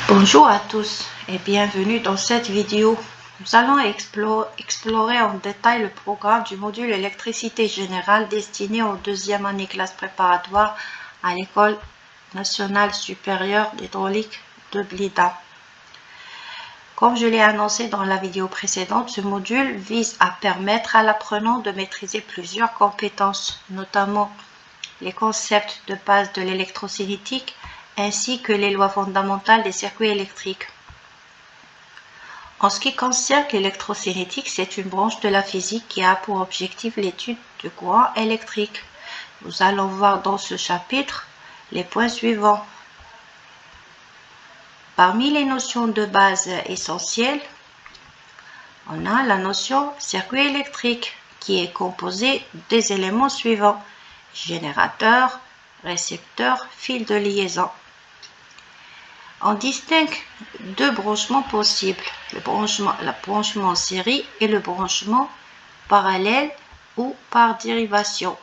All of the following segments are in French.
Bonjour à tous et bienvenue dans cette vidéo. Nous allons explorer en détail le programme du module électricité générale destiné aux deuxième année classe préparatoire à l'École nationale supérieure d'hydraulique de Blida. Comme je l'ai annoncé dans la vidéo précédente, ce module vise à permettre à l'apprenant de maîtriser plusieurs compétences, notamment les concepts de base de l'électrocinétique ainsi que les lois fondamentales des circuits électriques. En ce qui concerne l'électrocinétique, c'est une branche de la physique qui a pour objectif l'étude du courant électrique. Nous allons voir dans ce chapitre les points suivants. Parmi les notions de base essentielles, on a la notion circuit électrique qui est composée des éléments suivants: générateur, récepteur, fil de liaison. On distingue deux branchements possibles, le branchement en série et le branchement parallèle ou par dérivation.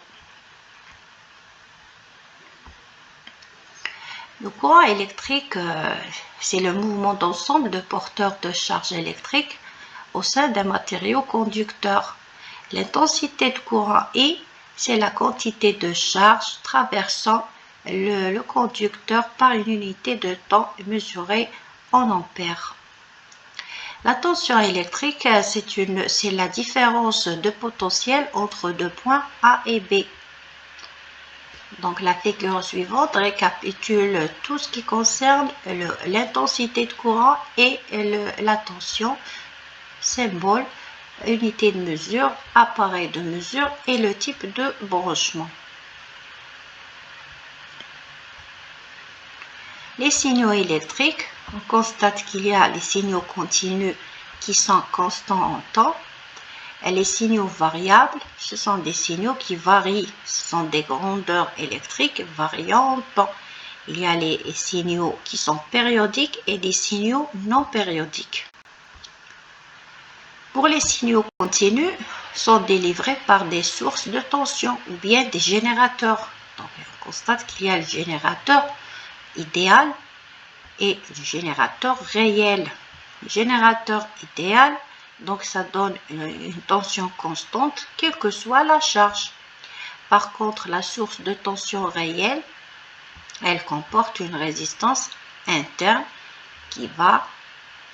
Le courant électrique, c'est le mouvement d'ensemble de porteurs de charge électrique au sein d'un matériau conducteur. L'intensité de courant I, c'est la quantité de charge traversant le conducteur par une unité de temps mesurée en ampères. La tension électrique, c'est la différence de potentiel entre deux points A et B. Donc la figure suivante récapitule tout ce qui concerne l'intensité de courant et la tension, symbole, unité de mesure, appareil de mesure et le type de branchement. Les signaux électriques, on constate qu'il y a les signaux continus qui sont constants en temps. Et les signaux variables, ce sont des signaux qui varient, ce sont des grandeurs électriques variant en temps. Il y a les signaux qui sont périodiques et des signaux non périodiques. Pour les signaux continus, sont délivrés par des sources de tension ou bien des générateurs. Donc, on constate qu'il y a le générateur idéal et le générateur réel. Le générateur idéal, donc ça donne une tension constante, quelle que soit la charge. Par contre, la source de tension réelle, elle comporte une résistance interne qui va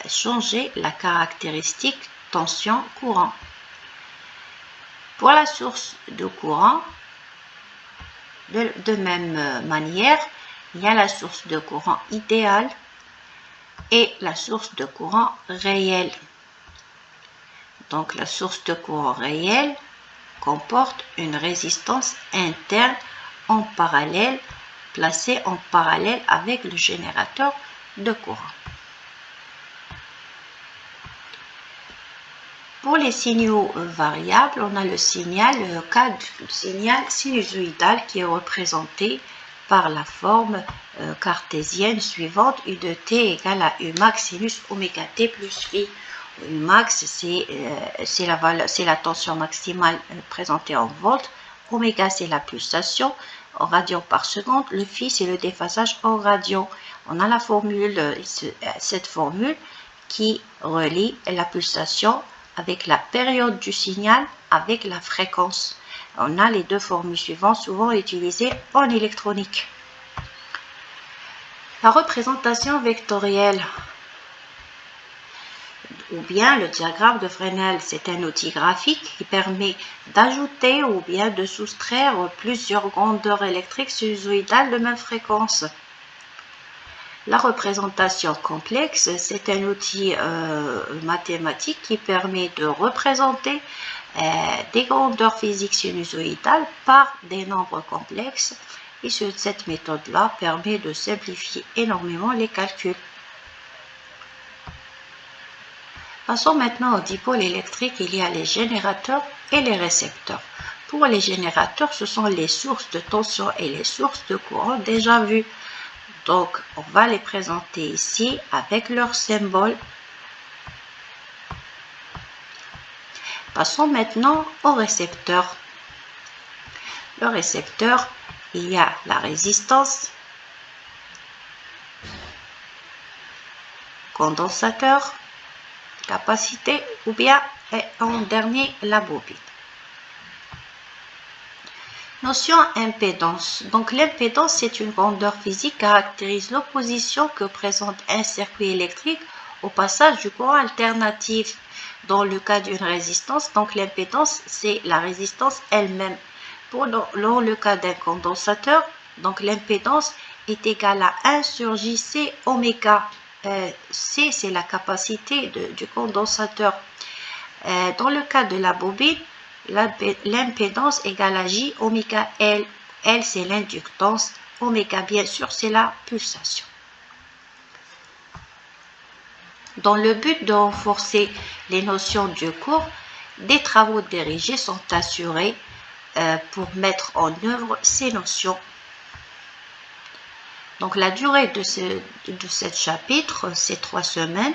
changer la caractéristique tension-courant. Pour la source de courant, de même manière, il y a la source de courant idéale et la source de courant réel. Donc la source de courant réel comporte une résistance interne en parallèle, placée en parallèle avec le générateur de courant. Pour les signaux variables, on a le signal sinusoïdal qui est représenté par la forme cartésienne suivante: U de t égale à U max sinus oméga t plus phi. U max, c'est la tension maximale présentée en volts. Oméga, c'est la pulsation en radians par seconde. Le phi, c'est le déphasage en radians. On a la formule, cette formule qui relie la pulsation avec la période du signal avec la fréquence. On a les deux formules suivantes, souvent utilisées en électronique. La représentation vectorielle ou bien le diagramme de Fresnel, c'est un outil graphique qui permet d'ajouter ou bien de soustraire plusieurs grandeurs électriques sinusoïdales de même fréquence. La représentation complexe, c'est un outil mathématique qui permet de représenter des grandeurs physiques sinusoïdales par des nombres complexes, et cette méthode-là permet de simplifier énormément les calculs. Passons maintenant au dipôle électrique. Il y a les générateurs et les récepteurs. Pour les générateurs, ce sont les sources de tension et les sources de courant déjà vues. Donc, on va les présenter ici avec leur symbole. Passons maintenant au récepteur. Le récepteur, il y a la résistance, condensateur, capacité, ou bien en dernier la bobine. Notion impédance. Donc l'impédance, c'est une grandeur physique qui caractérise l'opposition que présente un circuit électrique au passage du courant alternatif. Dans le cas d'une résistance, donc l'impédance, c'est la résistance elle-même. Dans le cas d'un condensateur, donc l'impédance est égale à 1 sur JC oméga. C, c'est la capacité du condensateur. Dans le cas de la bobine, l'impédance égale à J oméga L. L, c'est l'inductance. Oméga, bien sûr, c'est la pulsation. Dans le but de renforcer les notions du cours, des travaux dirigés sont assurés pour mettre en œuvre ces notions. Donc la durée de ce chapitre, c'est 3 semaines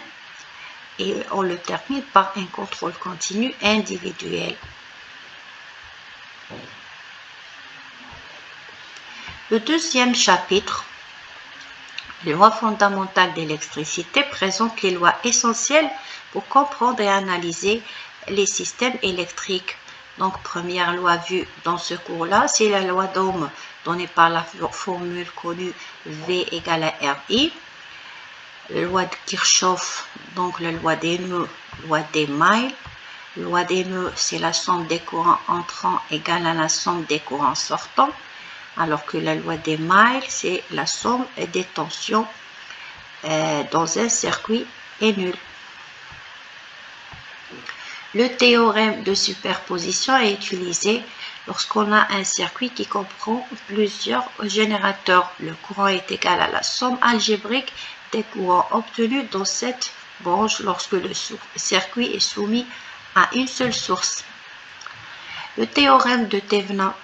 et on le termine par un contrôle continu individuel. Le deuxième chapitre, les lois fondamentales d'électricité, présente les lois essentielles pour comprendre et analyser les systèmes électriques. Donc, première loi vue dans ce cours-là, c'est la loi d'Ohm, donnée par la formule connue V égale à RI. La loi de Kirchhoff, donc la loi des nœuds, loi des mailles. Loi des nœuds, c'est la somme des courants entrants égale à la somme des courants sortants. Alors que la loi des mailles, c'est la somme des tensions dans un circuit est nulle. Le théorème de superposition est utilisé lorsqu'on a un circuit qui comprend plusieurs générateurs. Le courant est égal à la somme algébrique des courants obtenus dans cette branche lorsque le circuit est soumis à une seule source. Le théorème de Thevenin,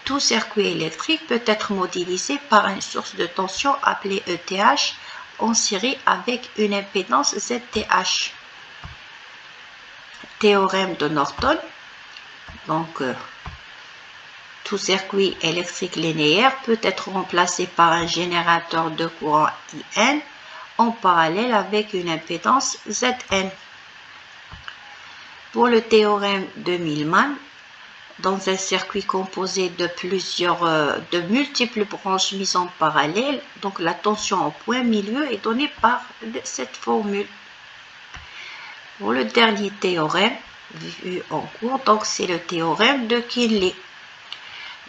tout circuit électrique peut être modélisé par une source de tension appelée ETH en série avec une impédance ZTH. Théorème de Norton, donc tout circuit électrique linéaire peut être remplacé par un générateur de courant IN en parallèle avec une impédance ZN. Pour le théorème de Millman, dans un circuit composé de multiples branches mises en parallèle, donc la tension en point milieu est donnée par cette formule. Pour le dernier théorème vu en cours, donc c'est le théorème de Kinley.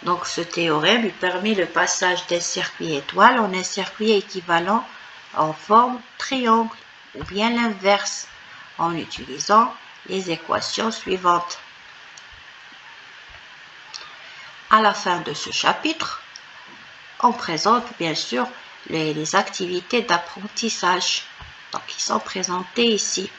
Donc ce théorème permet le passage d'un circuit étoile en un circuit équivalent en forme triangle ou bien l'inverse en utilisant les équations suivantes. À la fin de ce chapitre, on présente bien sûr les activités d'apprentissage qui sont présentées ici.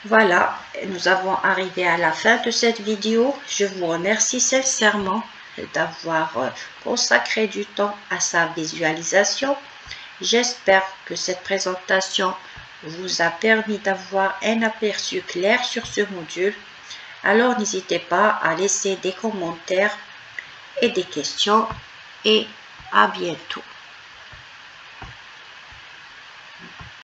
Voilà, nous avons arrivé à la fin de cette vidéo. Je vous remercie sincèrement d'avoir consacré du temps à sa visualisation. J'espère que cette présentation vous a permis d'avoir un aperçu clair sur ce module. Alors n'hésitez pas à laisser des commentaires et des questions et à bientôt.